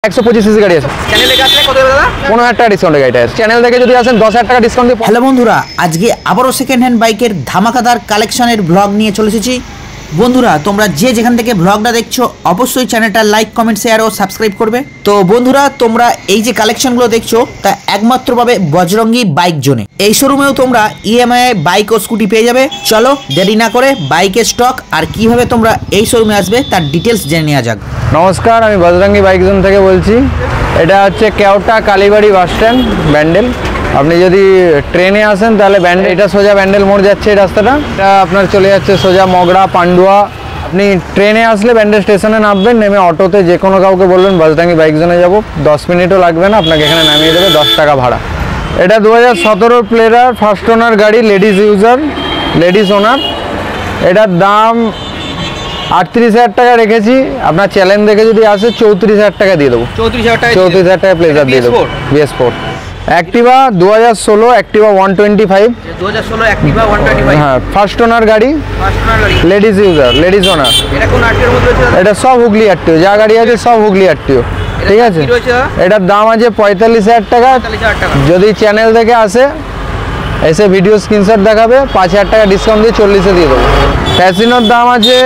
125 CC গাড়ি আছে। চ্যানেলে আসলে কত দাদা? 15,000 টাকা ডিসকাউন্টে গাড়িটা আছে। চ্যানেল থেকে যদি আসেন 10,000 টাকা ডিসকাউন্ট দিয়ে। হ্যালো বন্ধুরা, আজকে আবারও সেকেন্ড হ্যান্ড বাইকের ধামাকাদার কালেকশনের ব্লগ নিয়ে চলে এসেছি। বন্ধুরা, তোমরা যে যেখান থেকে ব্লগটা দেখছো অবশ্যই চ্যানেলটা লাইক, কমেন্ট, শেয়ার ও সাবস্ক্রাইব করবে। তো বন্ধুরা, তোমরা এই যে কালেকশনগুলো দেখছো তা একমাত্র পাবে বজরঙ্গি বাইক জোনে। এই শোরুমেও তোমরা ইএমআই বাইক ও স্কুটি পেয়ে যাবে। চলো দেরি না করে বাইকের স্টক আর কিভাবে তোমরা এই শোরুমে আসবে তার ডিটেলস জেনে নেওয়া যাক। নমস্কার, আমি বজরঙ্গি বাইক জোন থেকে বলছি। এটা হচ্ছে কেওটা কালীবাড়ি বাস স্ট্যান্ড, ব্যান্ডেল। আপনি যদি ট্রেনে আসেন তাহলে ব্যান্ডেল, এটা সোজা ব্যান্ডেল মোড় যাচ্ছে এই রাস্তাটা। এটা আপনার চলে যাচ্ছে সোজা মগরা, পান্ডুয়া। আপনি ট্রেনে আসলে ব্যান্ডেল স্টেশনে নামবেন, নেমে অটোতে যে কোনো কাউকে বলবেন বজরঙ্গি বাইক জোনে যাবো, 10 মিনিটও লাগবে না, আপনাকে এখানে নামিয়ে দেবে, 10 টাকা ভাড়া। এটা 2017 প্লেয়ার ফার্স্ট ওনার গাড়ি, লেডিস ইউজার, লেডিস ওনার। এটার দাম 38,000 টাকা রেখেছি। আপনার চ্যালেঞ্জ দেখে যদি আসে 34,000 টাকা দিয়ে দেবো। 34,000 টাকা প্লেজার দিয়ে দেবো। BS4 অ্যাক্টিভা 2016, অ্যাক্টিভা 125। 2016 অ্যাক্টিভা 125। হ্যাঁ, ফার্স্ট ওনার গাড়ি, লেডিস ইউজার, লেডিস ওনার। এটা কোন আরটিওর মধ্যে আছে? এটা সব হুগলি আরটিও, যা গাড়ি আছে সব হুগলি আরটিও। ঠিক আছে, এটার দাম আছে 45,000 টাকা। যদি চ্যানেল থেকে আসে, এসে ভিডিও স্ক্রিনশট দেখাবে, 5,000 টাকা ডিসকাউন্ট দিয়ে 40-এ দিয়ে দেবো। ফ্যাসিনোর দাম আছে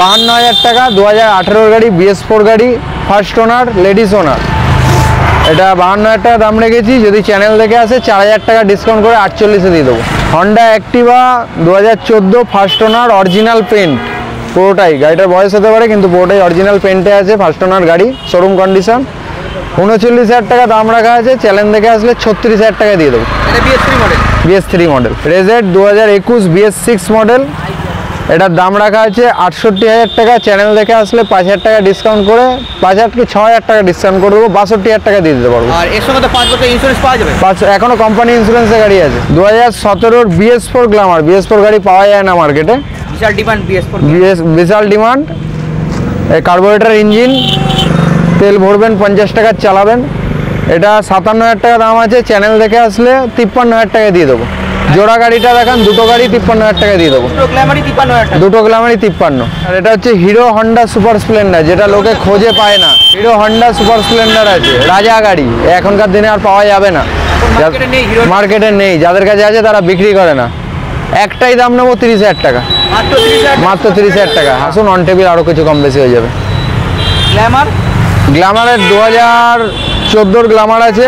52,000 টাকা, 2018 গাড়ি, BS4 গাড়ি, ফার্স্ট ওনার, লেডিস ওনার। এটা 52,000 টাকা দাম রেখেছি। যদি চ্যানেল থেকে আসে 4,000 টাকা ডিসকাউন্ট করে 48-এ দিয়ে দেবো। Honda Activa 2014 first owner, original paint পুরোটাই। গাড়িটার বয়স হতে পারে কিন্তু পুরোটাই অরিজিনাল পেন্টে আছে, ফার্স্ট ওনার গাড়ি, শোরুম কন্ডিশন। 39,000 টাকা দাম রাখা আছে। চ্যানেল থেকে আসলে 36,000 টাকা দিয়ে দেবো। BS3 model. রেজেট 2021 BS6 model. এটার দাম রাখা আছে 68,000 টাকা। চ্যানেল দেখে আসলে 5,000 টাকা ডিসকাউন্ট করে, 5,000 কি 6,000 টাকা ডিসকাউন্ট করে দেবো, 62,000 টাকা দিয়ে দিতে পারবো। আর এর সঙ্গে তো 5 বছর ইন্স্যুরেন্স পাওয়া যাবে। এখনো কোম্পানি ইন্স্যুরেন্সের গাড়ি আছে। 2017 BS4 গ্ল্যামার। BS4 গাড়ি পাওয়া যায় না মার্কেটে, বিশাল ডিমান্ড BS4। বিশাল ডিমান্ড। কার্বোরেটর ইঞ্জিন, তেল ভরবেন, 50 টাকা চালাবেন। এটা 57,000 টাকা দাম আছে। চ্যানেল দেখে আসলে 53,000 টাকা দিয়ে দেবো। জোড়া গাড়িটা দেখান, দুটো গাড়ি 53,000 টাকা দিয়ে দেবো। দুটো গ্ল্যামারই 53,000 টাকা। দুটো গ্ল্যামারই 53। আর এটা হচ্ছে হিরো হন্ডা সুপার স্প্লেন্ডার, যেটা লোকে খোঁজে পায় না। হিরো হন্ডা সুপার স্প্লেন্ডার আছে, রাজা গাড়ি, এখনকার দিনে আর পাওয়া যাবে না, মার্কেটে নেই। যাদের কাছে আছে তারা বিক্রি করে না। একটাই দাম নেবো 30,000 টাকা, মাত্র 30,000 টাকা। আসুন, অন টেবিল আরও কিছু কম বেশি হয়ে যাবে। গ্ল্যামারের 2014 গ্ল্যামার আছে,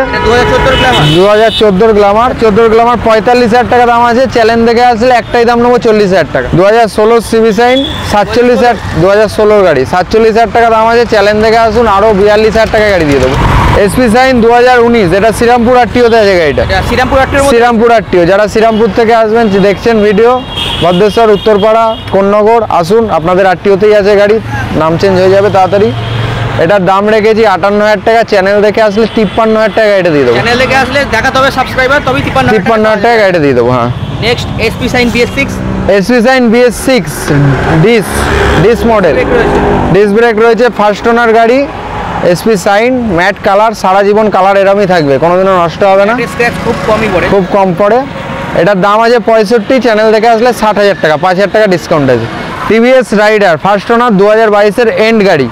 2014 গ্ল্যামার, 14 গ্ল্যামার 45,000 টাকা দাম আছে। চ্যালেঞ্জ দেখে আসলে একটাই দাম নেবো 40,000 টাকা। 2016 সিবি সাইন 47,000, 2016 গাড়ি 47,000 টাকা দাম আছে। চ্যালেঞ্জ দেখে আসুন, আরও 42,000 টাকা গাড়ি দিয়ে দেবো। এসপি সাইন 2019, এটা শ্রীরামপুর আরটিওতে আছে গাড়িটা। শ্রীরামপুর আরটিও, যারা শ্রীরামপুর থেকে আসবেন, দেখছেন ভিডিও, ভদ্রেশ্বর, উত্তরপাড়া, কোন্নগর, আসুন, আপনাদের আরটিওতেই আছে গাড়ি, নাম চেঞ্জ হয়ে যাবে তাড়াতাড়ি। এটার দাম রেখেছি 58,000 টাকা। চ্যানেল দেখে আসলে 53,000 টাকা গাড়িটা দিয়ে দেবো। চ্যানেল দেখে আসলে দেখাতে হবে সাবস্ক্রাইবার, তবেই 53,000 টাকা গাড়িটা দিয়ে দেবো। হ্যাঁ, next SP Shine BS6। SP Shine BS6 disc model, disc brake রয়েছে, ফার্স্ট ওনার গাড়ি। এসপি সাইন ম্যাট কালার, সারা জীবন কালার এরমই থাকবে, কোনোদিনও নষ্ট হবে না, স্ক্র্যাচ খুব কমই পড়ে, খুব কম পড়ে। এটার দাম আছে 65। চ্যানেল দেখে আসলে 60,000 টাকা, 5,000 টাকা ডিসকাউন্ট আছে। টিভিএস রাইডার ফার্স্ট ওনার, 2022-এর এন্ড গাড়ি,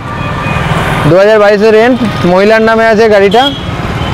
2022-এর এন্ড, মহিলার নামে আছে গাড়িটা।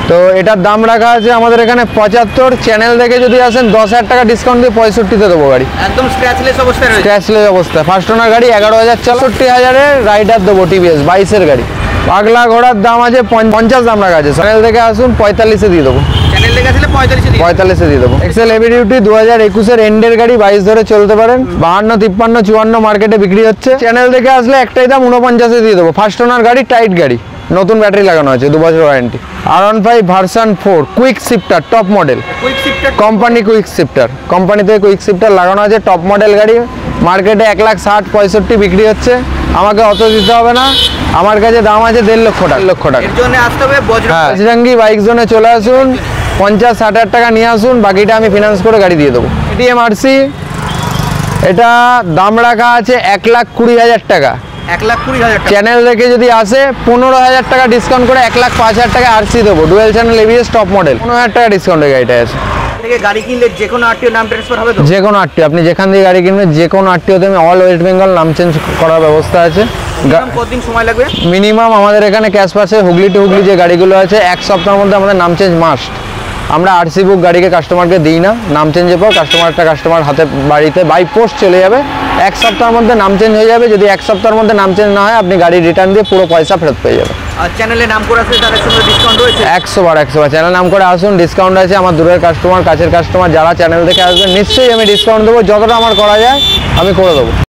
তো এটার দাম রাখা আছে আমাদের এখানে 75। চ্যানেল দেখে যদি আসেন 10,000 টাকা ডিসকাউন্ট দিয়ে 65-তে দেবো গাড়ি, একদম স্ক্র্যাচলেস অবস্থায় রয়েছে। স্ক্র্যাচলেস অবস্থা, ফার্স্ট ওনার গাড়ি, 11,000 64,000-এর রাইডার দেবো। টিভিএস 22-এর গাড়ি। পাগলা ঘোড়ার দাম আছে 50 দাম রাখা আছে। চ্যানেল দেখে আসুন, 45-এ দিয়ে দেবো। চ্যানেল দেখে আসলে 45-এ দিয়ে দেবো। এক্সেল হেভি ডিউটি 2021-এর এন্ডের গাড়ি, 22 ধরে চলতে পারেন, 52, 53, 54 মার্কেটে বিক্রি হচ্ছে। চ্যানেল দেখে আসলে একটাই দাম 49-এ দিয়ে দেবো। ফার্স্ট ওনার গাড়ি, টাইট গাড়ি, নতুন ব্যাটারি লাগানো আছে, 2 বছর warranty. R15 version 4 quick shifter, top model, company quick shifter, company থেকে কুইক শিফটার লাগানো আছে, টপ মডেল গাড়ি। মার্কেটে 1,60,65 বিক্রি হচ্ছে। আমাকে অত দিতে হবে না, আমার কাছে দাম আছে 1.5 লক্ষ টাকা। এর জন্য আসতে হবে বজরঙ্গি বাইক জোনে চলে আসুন, 50-60,000 টাকা নিয়ে আসুন, বাকিটা আমি ফিনান্স করে গাড়ি দিয়ে দেবো। KTM RC, এটা দাম রাখা আছে 1,20,000 টাকা। 1,20,000 টাকা। চ্যানেল দেখে যদি আসে 15,000 টাকা ডিসকাউন্ট করে 1,05,000 টাকা RC দেবো। Dual channel ABS top model, 15,000 টাকা ডিসকাউন্টে গাড়িটা আছে। থেকে গাড়ি কিনলে যে কোনো আরটিও নাম ট্রান্সফার হবে তো? যে কোনো আরটিও, আপনি যেখান থেকে গাড়ি কিনবেন যে কোনো আরটিওতে আমি অল ওয়েস্ট বেঙ্গল নাম চেঞ্জ করার ব্যবস্থা আছে। মিনিমাম কতদিন সময় লাগবে? মিনিমাম আমাদের এখানে ক্যাশ পাসে হুগলি টু হুগলি যে গাড়িগুলো আছে 1 সপ্তাহের মধ্যে আমাদের নাম চেঞ্জ মাস্ট। আমরা আরসি বুক গাড়িকে কাস্টমারকে দিই না, নাম চেঞ্জের পর কাস্টমার হাতে বাড়িতে বাই পোস্ট চলে যাবে। 1 সপ্তাহের মধ্যে নাম চেঞ্জ হয়ে যাবে। যদি 1 সপ্তাহের মধ্যে নাম চেঞ্জ না হয় আপনি গাড়ি রিটার্ন দিয়ে পুরো পয়সা ফেরত পেয়ে যাবেন। আর চ্যানেলে নাম করে আসলে তাদের সঙ্গে ডিসকাউন্ট রয়েছে? 100 বার চ্যানেল নাম করে আসুন, ডিসকাউন্ট আছে। আমার দূরের কাস্টমার, কাছের কাস্টমার যারা চ্যানেল দেখে আসবেন নিশ্চয়ই আমি ডিসকাউন্ট দেবো, যতটা আমার করা যায় আমি করে দেবো।